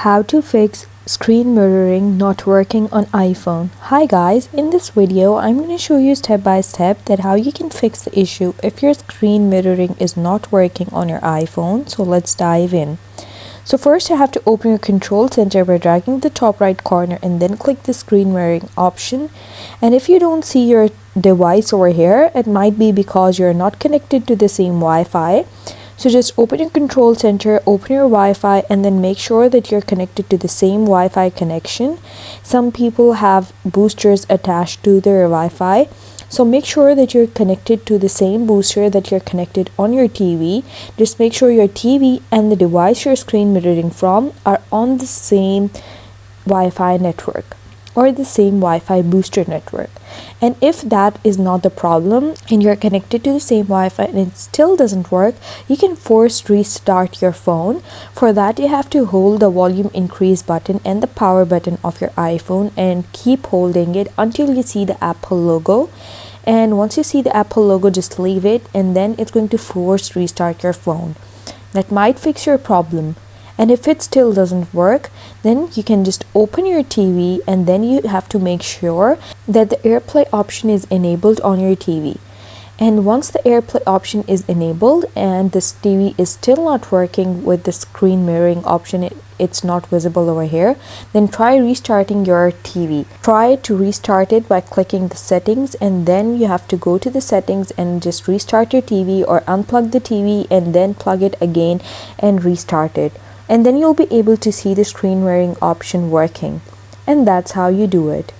How to fix screen mirroring not working on iPhone. Hi guys, in this video I'm going to show you step by step that how you can fix the issue if your screen mirroring is not working on your iPhone. So let's dive in. So first you have to open your control center by dragging the top right corner and then click the screen mirroring option. And if you don't see your device over here, it might be because you're not connected to the same Wi-Fi. So just open your control center, open your Wi-Fi, and then make sure that you're connected to the same Wi-Fi connection. Some people have boosters attached to their Wi-Fi. So make sure that you're connected to the same booster that you're connected on your TV. Just make sure your TV and the device you're screen mirroring from are on the same Wi-Fi network or the same Wi-Fi booster network. And if that is not the problem and you're connected to the same Wi-Fi and it still doesn't work, you can force restart your phone. For that, you have to hold the volume increase button and the power button of your iPhone and keep holding it until you see the Apple logo. And once you see the Apple logo, just leave it, and then it's going to force restart your phone. That might fix your problem. And if it still doesn't work, then you can just open your TV, and then you have to make sure that the AirPlay option is enabled on your TV. And once the AirPlay option is enabled and this TV is still not working with the screen mirroring option, it's not visible over here, then try restarting your TV. Try to restart it by clicking the settings, and then you have to go to the settings and just restart your TV or unplug the TV and then plug it again and restart it. And then you'll be able to see the screen mirroring option working. And that's how you do it.